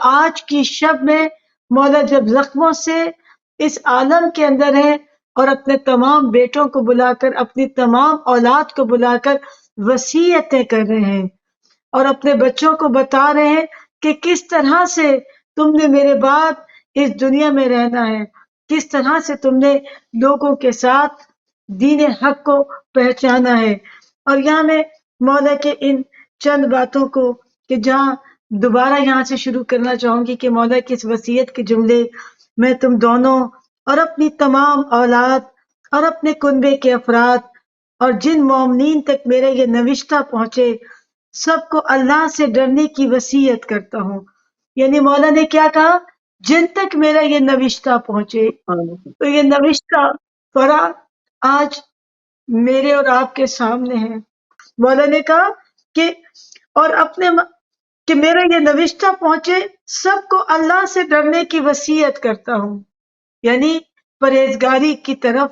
آج کی شب میں مولا جب زخموں سے اس عالم کے اندر ہے اور اپنے تمام بیٹوں کو بلا کر اپنی تمام اولاد کو بلا کر وصیتیں کر رہے ہیں اور اپنے بچوں کو بتا رہے ہیں کہ کس طرح سے تم نے میرے بعد اس دنیا میں رہنا ہے، کس طرح سے تم نے لوگوں کے ساتھ دین حق کو پہچانا ہے۔ اور یہاں میں مولا کے ان چند باتوں کو کہ جہاں دوبارہ یہاں سے شروع کرنا چاہوں گی کہ مولا کی اس وصیت کے جملے میں تم دونوں اور اپنی تمام اولاد اور اپنے کنبے کے افراد اور جن مومنین تک میرے یہ نوشتہ پہنچے سب کو اللہ سے ڈرنے کی وصیت کرتا ہوں۔ یعنی مولا نے کیا کہا؟ جن تک میرا یہ نوشتہ پہنچے، تو یہ نوشتہ پڑا آج میرے اور آپ کے سامنے ہے۔ مولا نے کہا کہ اور اپنے کہ میرا یہ نوشتہ پہنچے سب کو اللہ سے ڈرنے کی وصیت کرتا ہوں، یعنی پرہیزگاری کی طرف،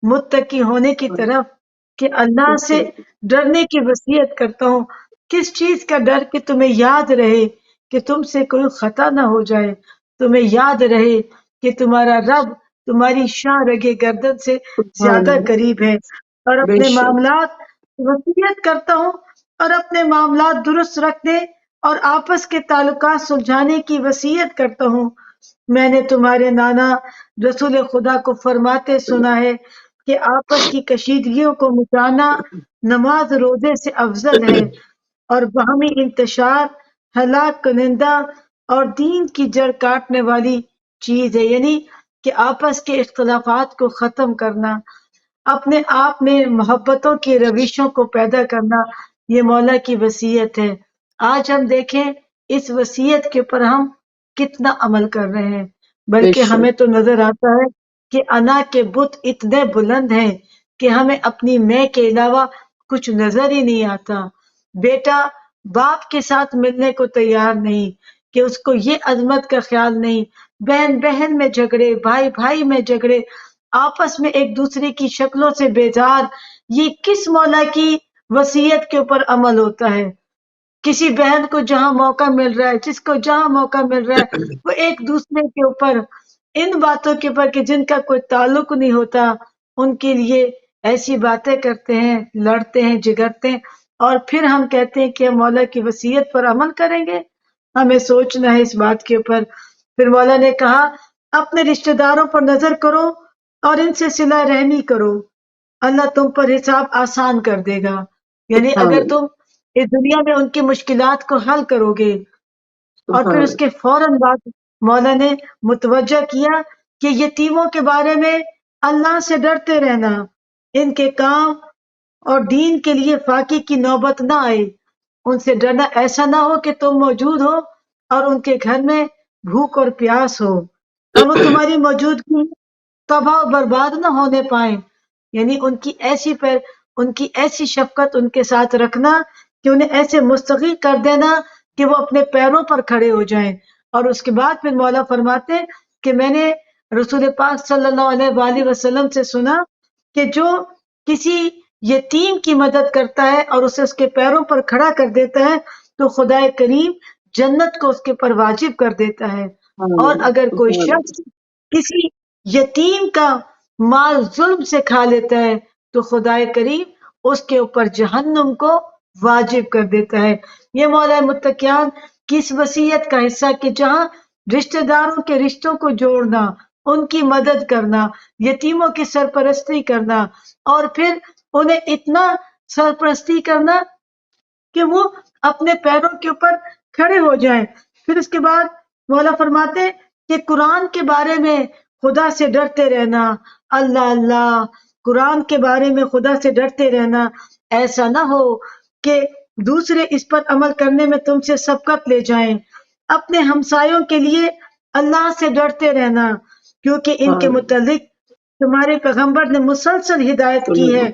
متقی ہونے کی طرف، کہ اللہ سے ڈرنے کی وصیت کرتا ہوں۔ کس چیز کا ڈر؟ کہ تمہیں یاد رہے کہ تم سے کوئی خطا نہ ہو جائے، تمہیں یاد رہے کہ تمہارا رب تمہاری شاہ رگے گردن سے زیادہ قریب ہے، اور بے اپنے شک معاملات وصیت کرتا ہوں اور اپنے معاملات درست رکھنے اور آپس کے تعلقات سلجھانے کی وصیت کرتا ہوں۔ میں نے تمہارے نانا رسول خدا کو فرماتے سنا ہے کہ آپس کی کشیدگیوں کو مٹانا نماز روزے سے افضل ہے، اور باہمی انتشار ہلاک کنندہ اور دین کی جڑ کاٹنے والی چیز ہے، یعنی کہ آپس کے اختلافات کو ختم کرنا، اپنے آپ میں محبتوں کی روشوں کو پیدا کرنا، یہ مولا کی وصیت ہے۔ آج ہم دیکھیں اس وصیت کے اوپر ہم کتنا عمل کر رہے ہیں، بے بلکہ شک ہمیں تو نظر آتا ہے کہ انا کے بت اتنے بلند ہیں کہ ہمیں اپنی میں کے علاوہ کچھ نظر ہی نہیں آتا۔ بیٹا باپ کے ساتھ ملنے کو تیار نہیں کہ اس کو یہ عظمت کا خیال نہیں، بہن بہن میں جھگڑے، بھائی بھائی میں جھگڑے، آپس میں ایک دوسرے کی شکلوں سے بیزار، یہ کس مولا کی وصیت کے اوپر عمل ہوتا ہے؟ کسی بہن کو جہاں موقع مل رہا ہے، جس کو جہاں موقع مل رہا ہے، وہ ایک دوسرے کے اوپر ان باتوں کے اوپر کہ جن کا کوئی تعلق نہیں ہوتا ان کے لیے ایسی باتیں کرتے ہیں، لڑتے ہیں، جگرتے ہیں، اور پھر ہم کہتے ہیں کہ ہم مولا کی وصیت پر عمل کریں گے۔ ہمیں سوچنا ہے اس بات کے اوپر۔ پھر مولا نے کہا اپنے رشتہ داروں پر نظر کرو اور ان سے صلہ رحمی کرو، اللہ تم پر حساب آسان کر دے گا۔ یعنی سبحان اگر اللہ تم اس دنیا میں ان کی مشکلات کو حل کرو گے، اور پھر سبحان اس کے فوراً بعد مولا نے متوجہ کیا کہ یتیموں کے بارے میں اللہ سے ڈرتے رہنا، ان کے کام اور دین کے لیے فاقے کی نوبت نہ آئے، ان سے ڈرنا ایسا نہ ہو کہ تم موجود ہو اور ان کے گھر میں بھوک اور پیاس ہو اور وہ تمہاری موجودگی تباہ و برباد نہ ہونے پائیں۔ یعنی ان کی ایسی شفقت ان کے ساتھ رکھنا کہ انہیں ایسے مستحق کر دینا کہ وہ اپنے پیروں پر کھڑے ہو جائیں۔ اور اس کے بعد پھر مولا فرماتے ہیں کہ میں نے رسول پاک صلی اللہ علیہ وآلہ وسلم سے سنا کہ جو کسی یتیم کی مدد کرتا ہے اور اسے اس کے پیروں پر کھڑا کر دیتا ہے تو خدا کریم جنت کو اس کے پر واجب کر دیتا ہے، اور اگر کوئی سبحان اللہ شخص کسی یتیم کا مال ظلم سے کھا لیتا ہے تو خدا کریم اس کے اوپر جہنم کو واجب کر دیتا ہے۔ یہ مولا متقیان کی اس وصیت کا حصہ کہ جہاں رشتہ داروں کے رشتوں کو جوڑنا، ان کی مدد کرنا، یتیموں کی سرپرستی کرنا، اور پھر انہیں اتنا سرپرستی کرنا کہ وہ اپنے پیروں کے اوپر کھڑے ہو جائیں۔ پھر اس کے بعد مولا فرماتے ہیں کہ قرآن کے بارے میں خدا سے ڈرتے رہنا، اللہ اللہ، قرآن کے بارے میں خدا سے ڈرتے رہنا، ایسا نہ ہو کہ دوسرے اس پر عمل کرنے میں تم سے سبقت لے جائیں۔ اپنے ہمسایوں کے لیے اللہ سے ڈرتے رہنا، کیونکہ ان کے متعلق تمہارے پیغمبر نے مسلسل ہدایت کی ہے،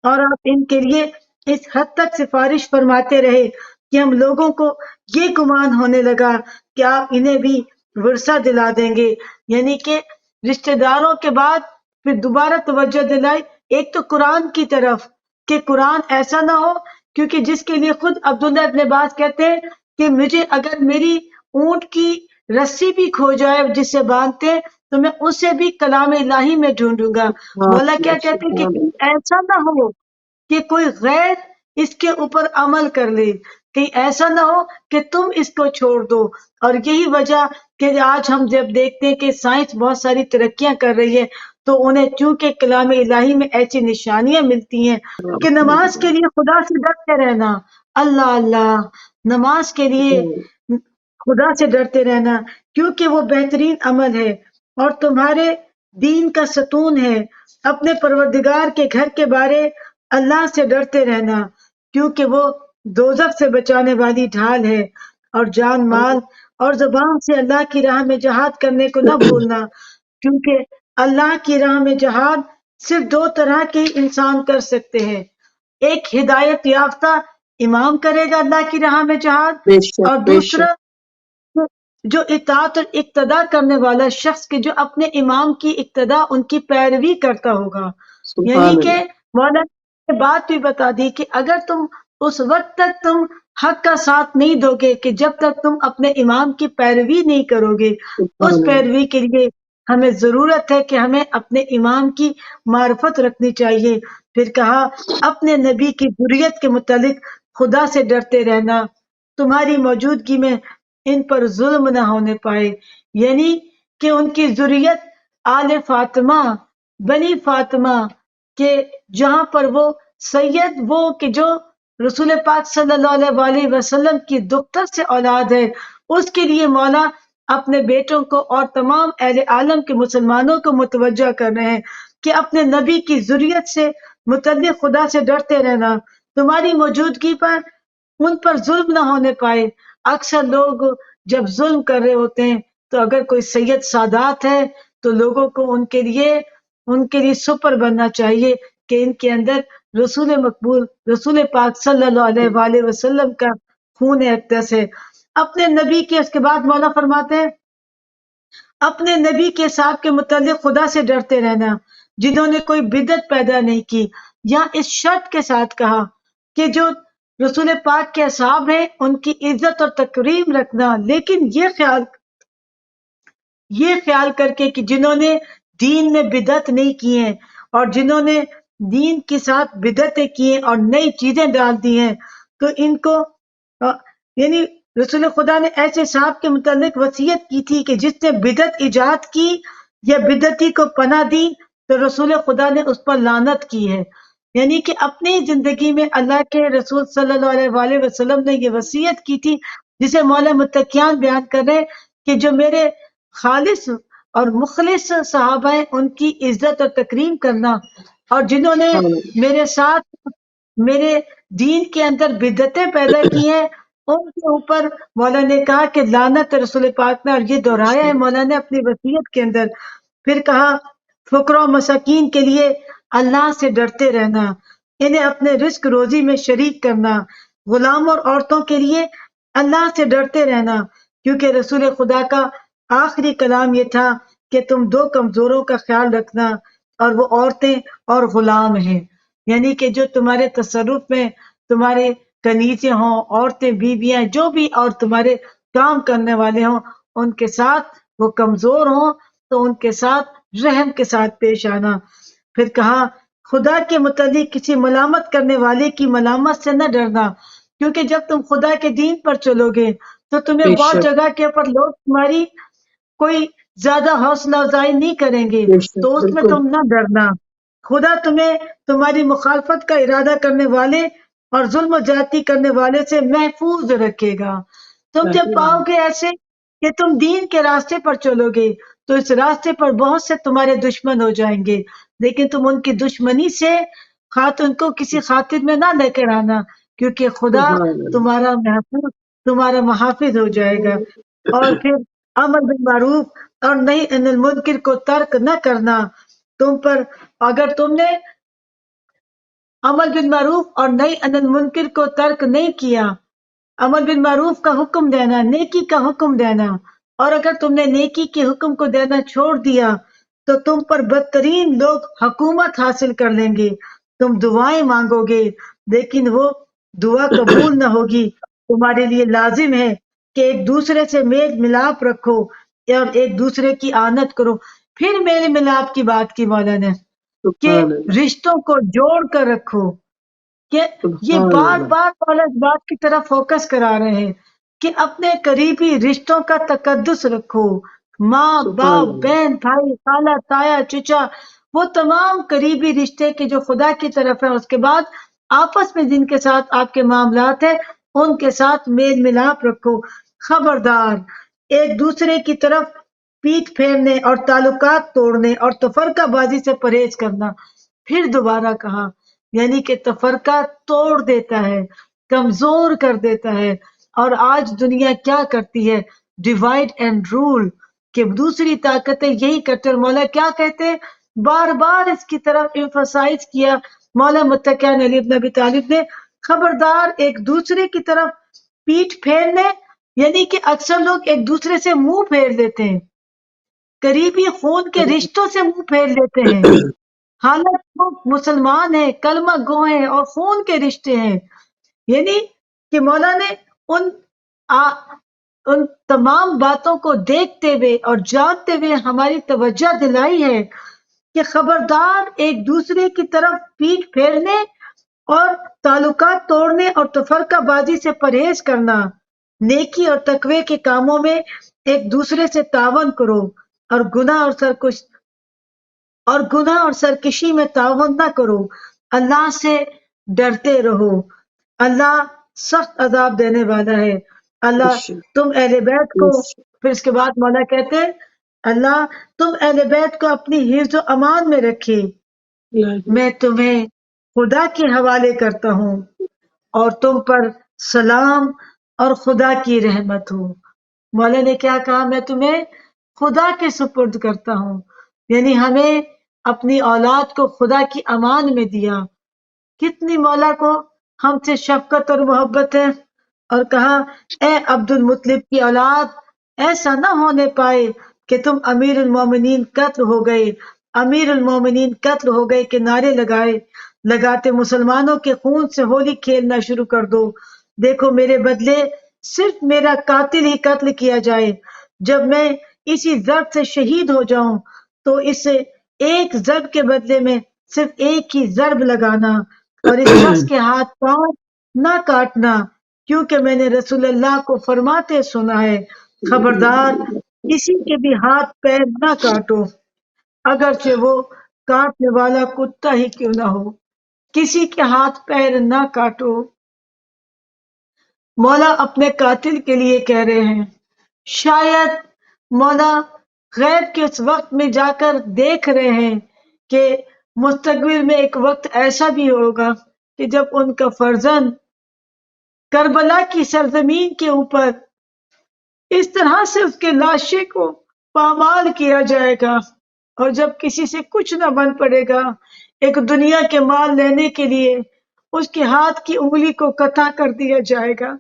اور آپ ان کے لیے اس حد تک سفارش فرماتے رہے کہ ہم لوگوں کو یہ گمان ہونے لگا کہ آپ انہیں بھی ورثہ دلا دیں گے۔ یعنی کہ رشتہ داروں کے بعد پھر دوبارہ توجہ دلائی ایک تو قرآن کی طرف کہ قرآن ایسا نہ ہو، کیونکہ جس کے لیے خود عبداللہ ابن عباس کہتے ہیں کہ مجھے اگر میری اونٹ کی رسی بھی کھو جائے جسے باندھتے تو میں اسے بھی کلام الہی میں ڈھونڈوں گا. مولا کیا کہتے ہیں کہ کہیں ایسا نہ ہو کہ کوئی غیر اس کے اوپر عمل کر لے، کہیں ایسا نہ ہو کہ تم اس کو چھوڑ دو. اور یہی وجہ کہ آج ہم جب دیکھتے ہیں کہ سائنس بہت ساری ترقیاں کر رہی ہے تو انہیں چونکہ کلام الہی میں ایسی نشانیاں ملتی ہیں کہ نماز کے لیے خدا سے ڈرتے رہنا، اللہ اللہ، نماز کے لیے خدا سے ڈرتے رہنا کیونکہ وہ بہترین عمل ہے اور تمہارے دین کا ستون ہے. اپنے پروردگار کے گھر کے بارے اللہ سے ڈرتے رہنا کیونکہ وہ دوزخ سے بچانے والی ڈھال ہے. اور جان مال اور زبان سے اللہ کی راہ میں جہاد کرنے کو نہ بھولنا کیونکہ اللہ کی راہ میں جہاد صرف دو طرح کے انسان کر سکتے ہیں. ایک ہدایت یافتہ امام کرے گا اللہ کی راہ میں جہاد، اور دوسرا جو اطاعت اور اقتدا کرنے والا شخص کے جو اپنے امام کی اقتدا ان کی پیروی کرتا ہوگا. یعنی کہ مولانا نے بات بھی بتا دی کہ اگر تم اس وقت تک تم حق کا ساتھ نہیں دو گے کہ جب تک تم اپنے امام کی پیروی نہیں کرو گے. اس پیروی کے لیے ہمیں ضرورت ہے کہ ہمیں اپنے امام کی معرفت رکھنی چاہیے. پھر کہا اپنے نبی کی ذریت کے متعلق خدا سے ڈرتے رہنا، تمہاری موجودگی میں ان پر ظلم نہ ہونے پائے. یعنی کہ ان کی ذریت آل فاطمہ، بنی فاطمہ کہ جہاں پر وہ سید وہ کہ جو رسول پاک صلی اللہ علیہ وسلم کی دختر سے اولاد ہے، اس کے لیے مولا اپنے بیٹوں کو اور تمام اہل عالم کے مسلمانوں کو متوجہ کر رہے ہیں کہ اپنے نبی کی ذریت سے متعلق خدا سے ڈرتے رہنا، تمہاری موجودگی پر ان پر ظلم نہ ہونے پائے. اکثر لوگ جب ظلم کر رہے ہوتے ہیں تو اگر کوئی سید سادات ہے تو لوگوں کو ان کے لیے سپر بننا چاہیے کہ ان کے اندر رسول مقبول رسول پاک صلی اللہ علیہ وسلم کا خون اقدس ہے. اپنے نبی کے اس کے بعد مولا فرماتے ہیں اپنے نبی کے صاحب کے متعلق خدا سے ڈرتے رہنا جنہوں نے کوئی بدعت پیدا نہیں کی. یا اس شرط کے ساتھ کہا کہ جو رسول پاک کے اصحاب ہیں ان کی عزت اور تکریم رکھنا، لیکن یہ خیال کر کے کہ جنہوں نے دین میں بدعت نہیں کی ہیں اور جنہوں نے دین کے ساتھ بدعتیں کی ہیں اور نئی چیزیں ڈال دی ہیں تو ان کو یعنی رسول خدا نے ایسے صاحب کے متعلق وصیت کی تھی کہ جس نے بدعت ایجاد کی یا بدعتی کو پناہ دی تو رسول خدا نے اس پر لعنت کی ہے. یعنی کہ اپنی زندگی میں اللہ کے رسول صلی اللہ علیہ وسلم نے یہ وصیت کی تھی جسے مولا متقیان بیان کر رہے کہ جو میرے خالص اور مخلص صحابہ ہیں ان کی عزت اور تکریم کرنا، اور جنہوں نے میرے ساتھ میرے دین کے اندر بدعتیں پیدا کی ہیں ان کے اوپر مولا نے کہا کہ لعنت رسول پاک نے، اور یہ دہرایا ہے مولا نے اپنی وصیت کے اندر. پھر کہا فقراء و مساکین کے لیے اللہ سے ڈرتے رہنا، انہیں اپنے رزق روزی میں شریک کرنا، غلام اور عورتوں کے لیے اللہ سے ڈرتے رہنا کیونکہ رسول خدا کا آخری کلام یہ تھا کہ تم دو کمزوروں کا خیال رکھنا اور وہ عورتیں اور غلام ہیں. یعنی کہ جو تمہارے تصرف میں تمہارے کنیزیں ہوں، عورتیں، بیویاں، جو بھی اور تمہارے کام کرنے والے ہوں ان کے ساتھ وہ کمزور ہوں تو ان کے ساتھ رحم کے ساتھ پیش آنا. پھر کہا خدا کے متعلق کسی ملامت کرنے والے کی ملامت سے نہ ڈرنا کیونکہ جب تم خدا کے دین پر چلو گے تو تمہیں بہت جگہ کے اوپر لوگ تمہاری کوئی زیادہ حوصلہ افزائی نہیں کریں گے تو اس میں تم نہ ڈرنا. خدا تمہیں تمہاری مخالفت کا ارادہ کرنے والے اور ظلم و زیادتی کرنے والے سے محفوظ رکھے گا. تم جب پاؤ گے ایسے کہ تم دین کے راستے پر چلو گے تو اس راستے پر بہت سے تمہارے دشمن ہو جائیں گے، لیکن تم ان کی دشمنی سے ان کو کسی خاطر میں نہ لے کر آنا کیونکہ خدا تمہارا محفوظ تمہارا محافظ ہو جائے گا. اور پھر امر بالمعروف اور نہی عن المنکر کو ترک نہ کرنا. تم پر اگر تم نے امر بالمعروف اور نہی عن المنکر کو ترک نہیں کیا، امر بالمعروف کا حکم دینا، نیکی کا حکم دینا، اور اگر تم نے نیکی کے حکم کو دینا چھوڑ دیا تو تم پر بدترین لوگ حکومت حاصل کر لیں گے. تم دعائیں مانگو گے لیکن وہ دعا قبول نہ ہوگی. تمہارے لیے لازم ہے کہ ایک دوسرے سے میل ملاپ رکھو اور ایک دوسرے کی آنت کرو. پھر میل ملاپ کی بات کی مولا نے کہ سبحان اللہ، رشتوں کو جوڑ کر رکھو. کہ یہ سبحان بار اللہ، بار مولا اس بات کی طرف فوکس کرا رہے ہیں کہ اپنے قریبی رشتوں کا تقدس رکھو. ماں سبحان باپ اللہ، بہن بھائی خالہ تایا چچا، وہ تمام قریبی رشتے کے جو خدا کی طرف ہیں، اس کے بعد آپس میں جن کے ساتھ آپ کے معاملات ہیں ان کے ساتھ میل ملاپ رکھو. خبردار ایک دوسرے کی طرف پیٹھ پھیرنے اور تعلقات توڑنے اور تفرقہ بازی سے پرہیز کرنا. پھر دوبارہ کہا یعنی کہ تفرقہ توڑ دیتا ہے، کمزور کر دیتا ہے. اور آج دنیا کیا کرتی ہے؟ Divide and rule. کہ دوسری طاقتیں یہی کرتے. اور مولا کیا کہتے ہیں؟ بار بار اس کی طرف ایمفسائز کیا مولا متقین علی بن ابی طالب نے. خبردار ایک دوسرے کی طرف پیٹھ پھیرنے، یعنی کہ اکثر لوگ ایک دوسرے سے منہ پھیر لیتے ہیں، قریبی خون کے رشتوں سے منہ پھیر لیتے ہیں، حالت وہ مسلمان ہیں، کلمہ گو ہیں اور خون کے رشتے ہیں. یعنی کہ مولا نے ان ان تمام باتوں کو دیکھتے ہوئے اور جانتے ہوئے ہماری توجہ دلائی ہے کہ خبردار ایک دوسرے کی طرف پیٹھ پھیرنے اور تعلقات توڑنے اور تفرقہ بازی سے پرہیز کرنا. نیکی اور تقوی کے کاموں میں ایک دوسرے سے تعاون کرو اور گناہ اور سرکشی میں تعاون نہ کرو. اللہ سے ڈرتے رہو، اللہ سخت عذاب دینے والا ہے. اللہ تم اہل بیت کو، پھر اس کے بعد مولا کہتے ہیں اللہ تم اہل بیت کو اپنی حفظ و امان میں رکھے. میں تمہیں خدا کے حوالے کرتا ہوں اور تم پر سلام اور خدا کی رحمت ہو. مولا نے کیا کہا؟ میں تمہیں خدا کے سپرد کرتا ہوں. یعنی ہمیں اپنی اولاد کو خدا کی امان میں دیا. کتنی مولا کو ہم سے شفقت اور محبت ہے. اور کہا اے عبد المطلب کی اولاد، ایسا نہ ہونے پائے کہ تم امیر المومنین قتل ہو گئے، امیر المومنین قتل ہو گئے کے نعرے لگاتے مسلمانوں کے خون سے ہولی کھیلنا شروع کر دو. دیکھو میرے بدلے صرف میرا قاتل ہی قتل کیا جائے. جب میں اسی ضرب سے شہید ہو جاؤں تو اس ایک ضرب کے بدلے میں صرف ایک ہی ضرب لگانا اور اس شخص کے ہاتھ پاؤں نہ کاٹنا، کیونکہ میں نے رسول اللہ کو فرماتے سنا ہے خبردار کسی کے بھی ہاتھ پیر نہ کاٹو، اگرچہ وہ کاٹنے والا کتا ہی کیوں نہ ہو. کسی کے ہاتھ پیر نہ کاٹو. مولا اپنے قاتل کے لیے کہہ رہے ہیں. شاید مولا غیب کے اس وقت میں جا کر دیکھ رہے ہیں کہ مستقبل میں ایک وقت ایسا بھی ہوگا کہ جب ان کا فرزند کربلا کی سرزمین کے اوپر اس طرح سے اس کے لاشے کو پامال کیا جائے گا، اور جب کسی سے کچھ نہ بن پڑے گا ایک دنیا کے مال لینے کے لیے اس کے ہاتھ کی انگلی کو قطع کر دیا جائے گا.